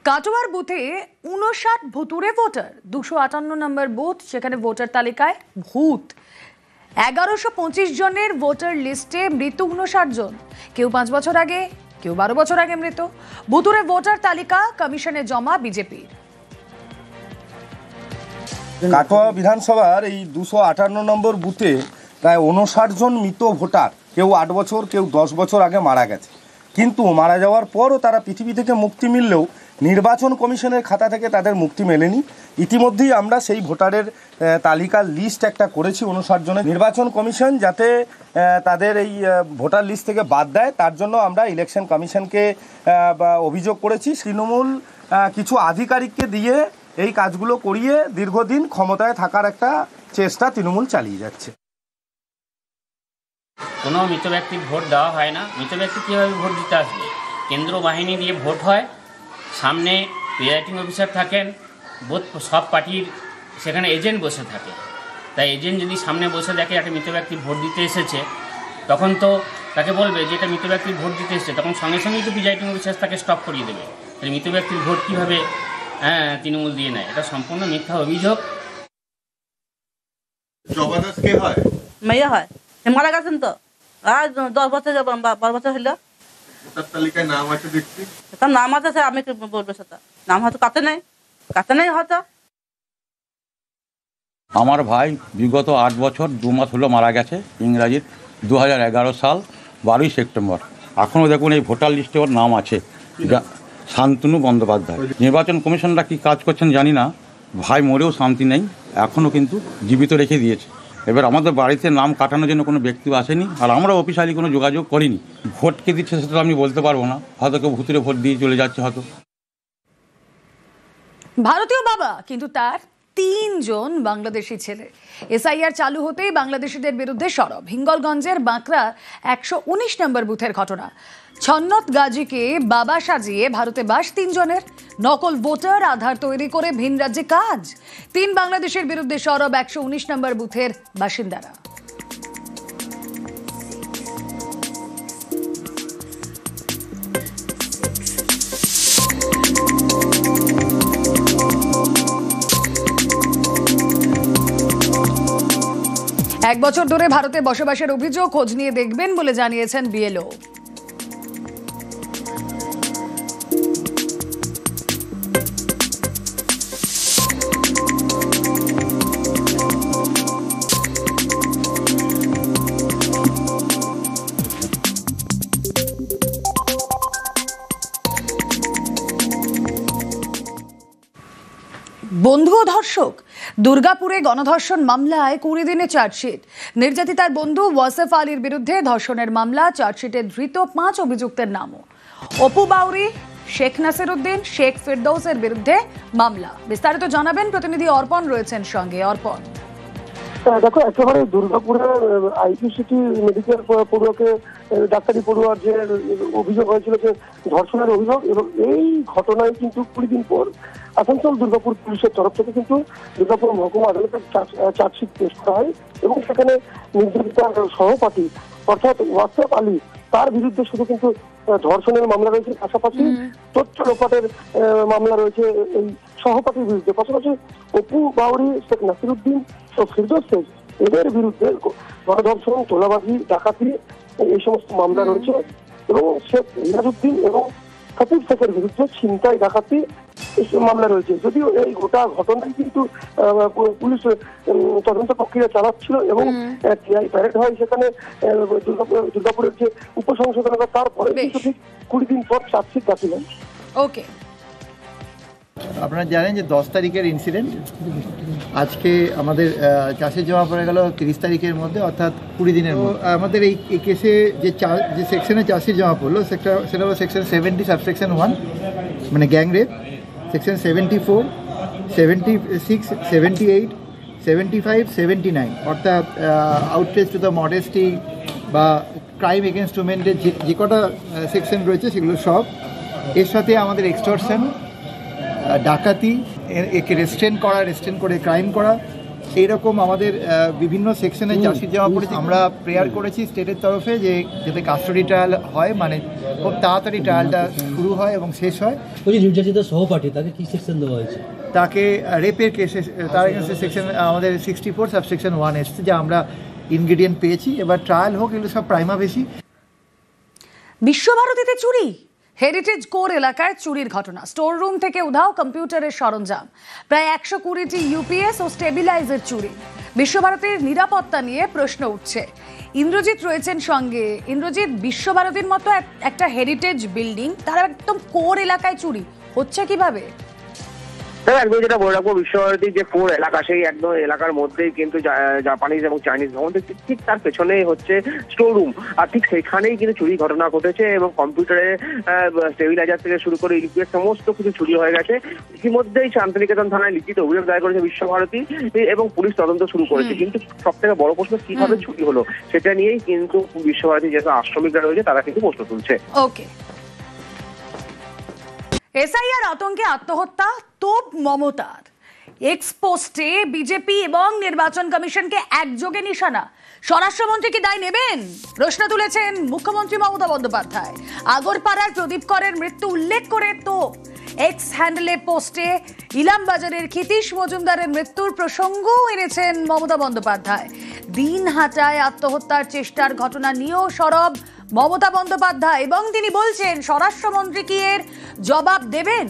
কাটোয়ার বুথে 59 ভুতুরে ভোটার, 258 নম্বর বুথ, সেখানে ভোটার তালিকায় ভূত। 1125 জনের ভোটার লিস্টে মৃত 59 জন, কেউ 5 বছর আগে, কেউ 12 বছর আগে মৃত। ভুতুরে ভোটার তালিকা কমিশনে জমা বিজেপির। কাটোয়া বিধানসভার এই 258 নম্বর বুথে প্রায় 59 জন মৃত ভোটার, কেউ 8 বছর, কেউ 10 বছর আগে মারা গেছে। কিন্তু মারা যাওয়ার পরও তারা পৃথিবী থেকে মুক্তি মিললেও নির্বাচন কমিশনের খাতা থেকে তাদের মুক্তি মেলেনি। ইতিমধ্যেই আমরা সেই ভোটারের তালিকার লিস্ট একটা করেছি 59 জনের। নির্বাচন কমিশন যাতে তাদের এই ভোটার লিস্ট থেকে বাদ দেয়, তার জন্য আমরা ইলেকশন কমিশনকে অভিযোগ করেছি। তৃণমূল কিছু আধিকারিককে দিয়ে এই কাজগুলো করিয়ে দীর্ঘদিন ক্ষমতায় থাকার একটা চেষ্টা তৃণমূল চালিয়ে যাচ্ছে। কোনো মৃত ব্যক্তির ভোট দেওয়া হয় না। মৃত ব্যক্তি কীভাবে ভোট দিতে আসবে? কেন্দ্র বাহিনী দিয়ে ভোট হয়, সামনে প্রিজাইডিং অফিসার থাকেন, সব পার্টির সেখানে এজেন্ট বসে থাকে। তাই এজেন্ট যদি সামনে বসে দেখে একটা মৃত ব্যক্তি ভোট দিতে এসেছে, তখন তো তাকে বলবে যে এটা মৃত ব্যক্তির ভোট দিতে এসেছে, তখন সঙ্গে সঙ্গেই তো প্রিজাইডিং অফিসার তাকে স্টপ করিয়ে দেবে। তাই মৃত ব্যক্তির ভোট কীভাবে তৃণমূল দিয়ে নেয়, এটা সম্পূর্ণ মিথ্যা অভিযোগ। কে হয়? মেয়ে হয়, মারা গেছেন তো, আর 10 বছর 12 বছর হলো। ভোটার তালিকায় নাম আছে দেখছি। তার নাম আছে, আমি কি বলবো সেটা? নাম হয়তো কাতে নেই হয়তো। আমার ভাই বিগত 8 বছর 2 মাস হলো মারা গেছে, ইংরাজির 2011 সাল 12ই সেপ্টেম্বর। এখনও দেখুন এই ভোটার লিস্টে ওর নাম আছে, শান্তনু বন্দ্যোপাধ্যায়। নির্বাচন কমিশনরা কি কাজ করছেন জানি না, ভাই মরেও শান্তি নেই, এখনও কিন্তু জীবিত রেখে দিয়েছে। এবার আমাদের বাড়িতে নাম কাটানোর জন্য কোনো ব্যক্তি আসেনি, আর আমরা অফিসিয়ালি কোনো যোগাযোগ করিনি। ভোট কে দিচ্ছে সেটা আমি বলতে পারবো না, হয়তো কেউ ভুতুরে ভোট দিয়ে চলে যাচ্ছে হয়তো। ভারতীয় বাবা, কিন্তু তার 3 জন বাংলাদেশি ছেলে। এসআইআর চালু হতেই বাংলাদেশিদের বিরুদ্ধে সরব। হিঙ্গলগঞ্জের বাঁকড়া 119 নম্বর বুথের ঘটনা। ছন্নত গাজীকে বাবা সাজিয়ে ভারতে বাস 3 জনের। নকল ভোটার আধার তৈরি করে ভিন রাজ্যে কাজ। 3 বাংলাদেশের বিরুদ্ধে সরব 119 নম্বর বুথের বাসিন্দারা। এক বছর ধরে ভারতে বসবাসের অভিযোগ খোঁজ নিয়ে দেখবেন বলে জানিয়েছেন বিএলও। বন্ধু ও ধর্ষক, দুর্গাপুরে গণধর্ষণ মামলায় 20 দিনে চার্জশিট। নির্যাতিতার বন্ধু ওয়াসেফ আলীর বিরুদ্ধে ধর্ষণের মামলা। চার্জশিটে ধৃত 5 অভিযুক্তের নামও। অপু বাউরি, শেখ নাসির উদ্দিন, শেখ ফিরদৌসের বিরুদ্ধে মামলা। বিস্তারিত জানাবেন প্রতিনিধি অর্পণ রয়েছেন সঙ্গে। অর্পণ, দেখো, একেবারে দুর্গাপুরের আইপিসিটি মেডিকেল পড়ুয়াকে, ডাক্তারি পড়ুয়ার যে অভিযোগ হয়েছিল, যে ধর্ষণের অভিযোগ, এবং এই ঘটনায় কিন্তু 20 দিন পর আসানসোল দুর্গাপুর পুলিশের তরফ থেকে কিন্তু দুর্গাপুর মহকুমা আদালতে চার্জশিট পেশ করা হয়, এবং সেখানে নির্যাতিতার সহপাঠী অর্থাৎ ওয়াসেফ আলী, তার বিরুদ্ধে শুধু কিন্তু ধর্ষণের মামলা রয়েছে, পাশাপাশি তথ্য লোপাটের মামলা রয়েছে এই সহপাঠীর বিরুদ্ধে। পাশাপাশি অপু বাউরি, শেখ নাসির উদ্দিন ও ফিরদৌস শেখ, এদের বিরুদ্ধে গণধর্ষণ, তোলাবাজি, ডাকাতি, এই সমস্ত মামলা রয়েছে। এবং শেখ রিয়াজউদ্দিন এবং খতিব শেখের বিরুদ্ধে ছিনতাই, ডাকাতি মামলা রয়েছে। যদিও এই গোটা ঘটনায় কিন্তু পুলিশ তদন্ত প্রক্রিয়া চালাচ্ছিল, এবং টিআই প্যারেড হয় সেখানে দুর্গাপুরের যে উপসংশোধনাগার, তারপরে কিন্তু ঠিক 20 দিন পর চার্জশিট দাখিল হয়। ওকে, আপনারা জানেন যে 10 তারিখের ইনসিডেন্ট, আজকে আমাদের চার্জশিট জমা পড়ে গেল 30 তারিখের মধ্যে, অর্থাৎ 20 দিনের মধ্যে। আমাদের এই কেসে যে সেকশনে চার্জশিট জমা পড়লো সেটা হলো সেকশন 70 সাবসেকশন 1, মানে গ্যাং রেপ, সেকশন 74, 76, 78, 75, 79, অর্থাৎ আউটরেজ টু দ্য মডেস্টি বা ক্রাইম এগেনস্ট উমেনের যে কটা সেকশন রয়েছে সেগুলো সব। এর সাথে আমাদের এক্সটর্শন, ডাকাতি, একে রেস্ট্রেন করে ক্রাইম করা, এইরকম আমাদের বিভিন্ন সেকশনে চাষির জমা পড়েছে। আমরা প্রেয়ার করেছি স্টেটের তরফে যে যাতে কাস্টডি ট্রায়াল হয়, মানে খুব তাড়াতাড়ি ট্রায়ালটা শুরু হয় এবং শেষ হয়। ওই যে নির্যাতিত সহপাঠী তাকে কি সেকশন দেওয়া হয়েছে? তাকে রেপের কেসে তার এগেন্সে সেকশন আমাদের 64 সাবসেকশন 1 এসছে, যা আমরা ইনগ্রিডিয়েন্ট পেয়েছি। এবার ট্রায়াল হোক, এগুলো সব প্রাইমা বেশি। বিশ্বভারতীতে চুরি, হেরিটেজ কোর এলাকায় চুরির ঘটনা। স্টোর রুম থেকে উধাও কম্পিউটারের সরঞ্জাম, প্রায় 120টি ইউপিএস ও স্টেবিলাইজার চুরি। বিশ্বভারতীর নিরাপত্তা নিয়ে প্রশ্ন উঠছে। ইন্দ্রজিৎ রয়েছেন সঙ্গে। ইন্দ্রজিৎ, বিশ্বভারতীর মতো একটা হেরিটেজ বিল্ডিং, তারা একদম কোর এলাকায় চুরি হচ্ছে কিভাবে? একদম যেটা বলে রাখবো, বিশ্বভারতীর যে কোর এলাকা, সেই একদম এলাকার মধ্যেই কিন্তু জাপানিজ এবং চাইনিজ ভবন, ঠিক তার পেছনেই হচ্ছে স্টোর রুম। আর ঠিক সেখানেই কিন্তু চুরি ঘটনা ঘটেছে এবং কম্পিউটারে স্টেবিলাইজার থেকে শুরু করে ইউপিএস সমস্ত কিছু চুরি হয়ে গেছে। ইতিমধ্যেই শান্তিনিকেতন থানায় লিখিত অভিযোগ দায়ের করেছে বিশ্বভারতী এবং পুলিশ তদন্ত শুরু করেছে। কিন্তু সব থেকে বড় প্রশ্ন, কিভাবে চুরি হলো সেটা নিয়েই কিন্তু বিশ্বভারতী যেসব আশ্রমিকরা রয়েছে তারা কিন্তু প্রশ্ন তুলছে। ওকে। এসআইআর আতঙ্কে আত্মহত্যা তোপ মমতার। এক্স পোস্টে বিজেপি এবং নির্বাচন কমিশনকে একযোগে নিশানা। স্বরাষ্ট্রমন্ত্রী কি দায় নেবেন? প্রশ্ন তুলেছেন মুখ্যমন্ত্রী মমতা বন্দ্যোপাধ্যায়। আগরপাড়ার প্রদীপ করের মৃত্যু উল্লেখ করে তোপ। এক্স হ্যান্ডেলে পোস্টে ইলামবাজারের ক্ষিতীশ মজুমদারের মৃত্যুর প্রসঙ্গও এনেছেন মমতা বন্দ্যোপাধ্যায়। দিনহাটায় আত্মহত্যার চেষ্টার ঘটনা নিয়েও সরব মমতা বন্দ্যোপাধ্যায় এবং তিনি বলছেন স্বরাষ্ট্রমন্ত্রী কি এর জবাব দেবেন?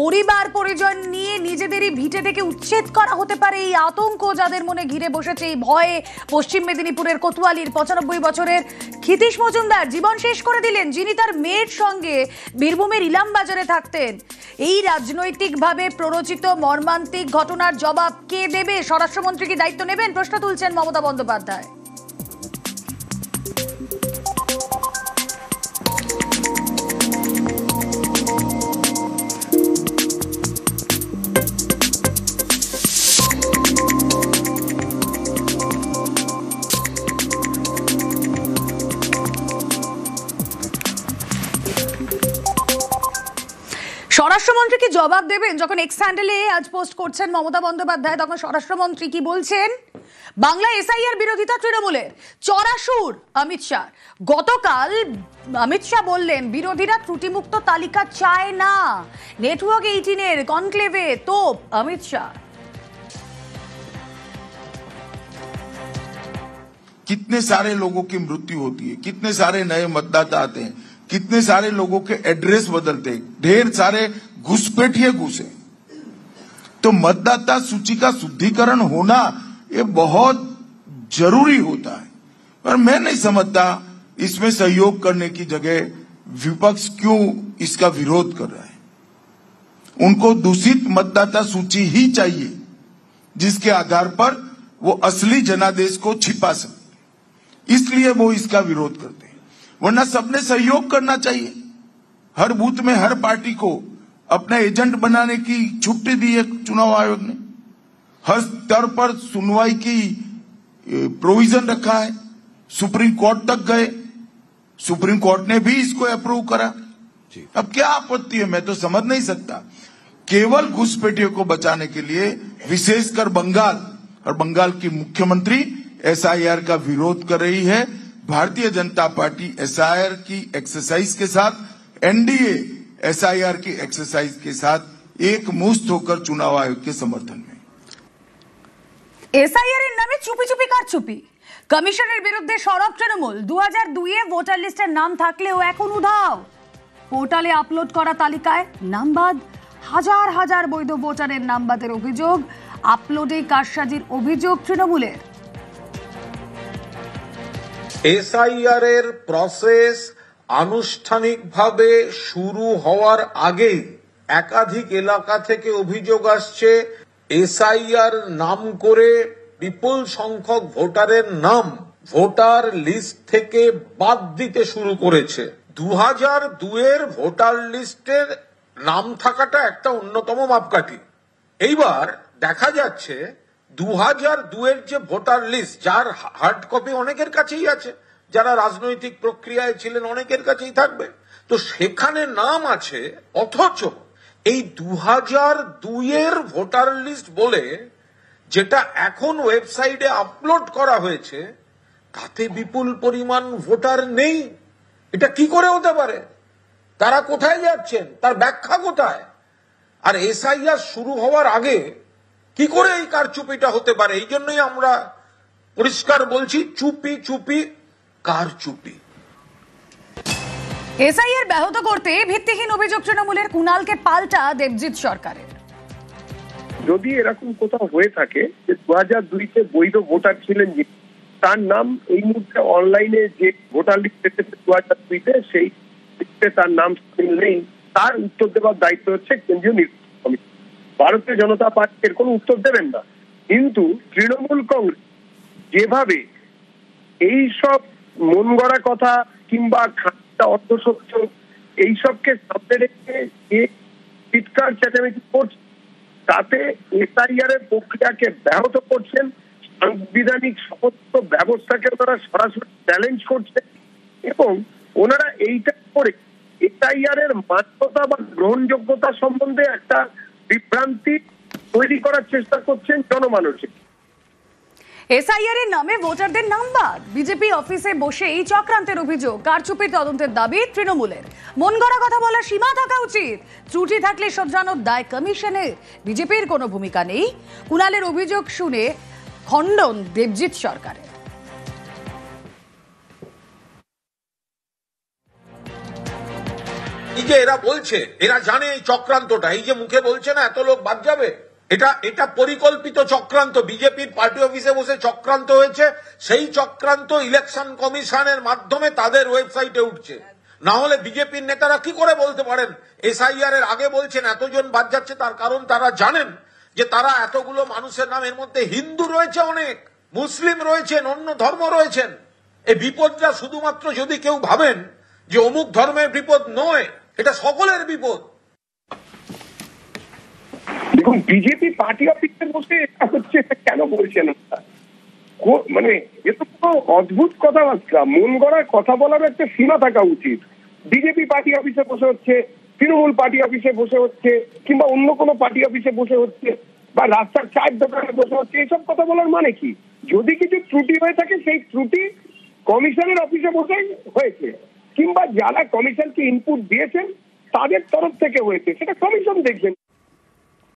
পরিবার পরিজন নিয়ে নিজেদেরই ভিটে থেকে উচ্ছেদ করা হতে পারে, এই আতঙ্ক যাদের মনে ঘিরে বসেছে, এই ভয়ে পশ্চিম মেদিনীপুরের কোতোয়ালির 95 বছরের ক্ষিতীশ মজুমদার জীবন শেষ করে দিলেন, যিনি তার মেয়ের সঙ্গে বীরভূমের ইলামবাজারে থাকতেন। এই রাজনৈতিকভাবে প্ররোচিত মর্মান্তিক ঘটনার জবাব কে দেবে? স্বরাষ্ট্রমন্ত্রী কি দায়িত্ব নেবেন? প্রশ্ন তুলছেন মমতা বন্দ্যোপাধ্যায়। স্বরাষ্ট্রমন্ত্রী কি জবাব দেবেন? যখন এক্স হ্যান্ডেলে আজ পোস্ট করছেন মমতা বন্দ্যোপাধ্যায়, তখন স্বরাষ্ট্রমন্ত্রী কি বলছেন? বাংলা এসআইআর বিরোধিতা তৃণমূলের, চড়াসুর অমিত শাহ। গতকাল অমিত শাহ বললেন বিরোধীরা ত্রুটিমুক্ত তালিকা চায় না। নেটওয়ার্ক 18-এর কনক্লেভে তোপ অমিত শাহ। कितने सारे लोगों की मृत्यु होती है, कितने सारे नए मतदाता आते हैं, कितने सारे लोगों के एड्रेस बदलते हैं, ढेर सारे घुसपैठिए घुसे। तो मतदाता सूची का शुद्धिकरण होना ये बहुत जरूरी होता है। पर मैं नहीं समझता इसमें सहयोग करने की जगह विपक्ष क्यों इसका विरोध कर रहा है। उनको दूषित मतदाता सूची ही चाहिए जिसके आधार पर वो असली जनादेश को छिपा सकते, इसलिए वो इसका विरोध करते हैं। वरना सबने सहयोग करना चाहिए। हर बूथ में हर पार्टी को अपना एजेंट बनाने की छुट्टी दी है चुनाव आयोग ने। हर स्तर पर सुनवाई की प्रोविजन रखा है। सुप्रीम कोर्ट तक गए, सुप्रीम कोर्ट ने भी इसको अप्रूव करा। अब क्या आपत्ति है? मैं तो समझ नहीं सकता। केवल घुसपैठियों को बचाने के लिए विशेषकर बंगाल और बंगाल की मुख्यमंत्री एसआईआर का विरोध कर रही है। भारतीय जनता पार्टी एसआईआर की एक्सरसाइज के साथ, एनडीए एसआईआर की एक्सरसाइज के साथ एक मुश्त होकर चुनाव आयोग के समर्थन में। এসআইআর এর নামে চুপি চুপি কারচুপি, কমিশনের বিরুদ্ধে সরব তৃণমূল। 2002-এ ভোটার লিস্টের নাম থাকলেও এখন উধাও। পোর্টালে আপলোড করা তালিকায় নাম বাদ। হাজার হাজার বৈধ ভোটারের নাম বাদের অভিযোগ। আপলোডে কারসাজির অভিযোগ তৃণমূলের। এসআইআর এর প্রসেস আনুষ্ঠানিকভাবে শুরু হওয়ার আগেই একাধিক এলাকা থেকে অভিযোগ আসছে এসআইআর নাম করে বিপুল সংখ্যক ভোটারের নাম ভোটার লিস্ট থেকে বাদ দিতে শুরু করেছে। 2002-এর ভোটার লিস্টের নাম থাকাটা একটা অন্যতম মাপকাঠি। এইবার দেখা যাচ্ছে 2002-এর যে ভোটার লিস্ট, যার হার্ড কপি অনেকের কাছেই আছে, যারা রাজনৈতিক প্রক্রিয়ায় ছিলেন অনেকের কাছেই থাকবে, তো সেখানে নাম আছে, অথচ এই 2002-এর ভোটার লিস্ট বলে যেটা এখন ওয়েবসাইটে আপলোড করা হয়েছে তাতে বিপুল পরিমাণ ভোটার নেই। এটা কি করে হতে পারে? তারা কোথায় যাচ্ছেন, তার ব্যাখ্যা কোথায়? আর এসআইআর শুরু হওয়ার আগে কি করে এই কারচুপিটা হতে পারে? এই জন্যই আমরা পরিষ্কার বলছি, চুপি চুপি কারচুপি। এসআইআর ব্যাহত করতে ভিত্তিহীন অভিযোগ তৃণমূলের, কুণালকে পাল্টা দেবজিৎ সরকারের। যদি এরকম কোথাও হয়ে থাকে যে 2002-তে বৈধ ভোটার ছিলেন যিনি, তার নাম এই মুহূর্তে অনলাইনে যে ভোটার লিস্ট এসেছে 2002-তে, সেই লিস্টে তার নাম নেই, তার উত্তর দেওয়ার দায়িত্ব হচ্ছে কেন্দ্রীয় নির্বাচন কমিশন। ভারতীয় জনতা পার্টি এর কোনো উত্তর দেবেন না। কিন্তু তৃণমূল কংগ্রেস যেভাবে এই সব মন গড়া কথা কিংবা খাতা অর্থসত্য এইসবকে সামনে রেখে যে চিৎকার চেঁচামেচি করছে, তাতে এসআইআর এর প্রক্রিয়াকে ব্যাহত করছেন, সাংবিধানিক সমস্ত ব্যবস্থাকে ওনারা সরাসরি চ্যালেঞ্জ করছে এবং ওনারা এইটা করে এসআইআর এর মান্যতা বা গ্রহণযোগ্যতা সম্বন্ধে একটা বিভ্রান্তি তৈরি করার চেষ্টা করছেন জনমানসে। এসআইআর এর নামে ভোটারদের নাম বাদ, বিজেপি অফিসে বসেই চক্রান্তের অভিযোগ, কারচুপির তদন্তের দাবি তৃণমূলের। মন গড়া কথা বলার সীমা থাকা উচিত, ত্রুটি থাকলে শোধরানোর দায় কমিশনের, বিজেপির কোনো ভূমিকা নেই। কুণালের অভিযোগ শুনে খণ্ডন দেবজিৎ সরকারের। এই যে এরা বলছে, এরা জানে এই চক্রান্তটা, এই যে মুখে বলছে না এত লোক বাদ যাবে, এটা পরিকল্পিত চক্রান্ত। বিজেপির পার্টি অফিসে বসে চক্রান্ত হয়েছে, সেই চক্রান্ত ইলেকশন কমিশনের মাধ্যমে তাদের ওয়েবসাইটে উঠছে। না হলে বিজেপির নেতারা কি করে বলতে পারেন এসআইআর এর আগে বলছেন এতজন বাদ যাচ্ছে? তার কারণ তারা জানেন যে তারা এতগুলো মানুষের নাম, এর মধ্যে হিন্দু রয়েছে অনেক, মুসলিম রয়েছেন, অন্য ধর্ম রয়েছেন। এই বিপদটা শুধুমাত্র যদি কেউ ভাবেন যে অমুক ধর্মের বিপদ নয়, এটা সকলের বিপদ। দেখুন, বিজেপি পার্টি অফিসে বসে এটা হচ্ছে, কেন বলছেন? মানে এ তো কোনো অদ্ভুত কথাবার্তা। মন গড়া কথা বলার একটা সীমা থাকা উচিত। বিজেপি পার্টি অফিসে বসে হচ্ছে, তৃণমূল পার্টি অফিসে বসে হচ্ছে, কিংবা অন্য কোনো পার্টি অফিসে বসে হচ্ছে, বা রাস্তার চায়ের দোকানে বসে হচ্ছে, এইসব কথা বলার মানে কি? যদি কিছু ত্রুটি হয়ে থাকে সেই ত্রুটি কমিশনের অফিসে বসেই হয়েছে, কিংবা যারা কমিশনকে ইনপুট দিয়েছেন তাদের তরফ থেকে হয়েছে, সেটা কমিশন দেখবেন।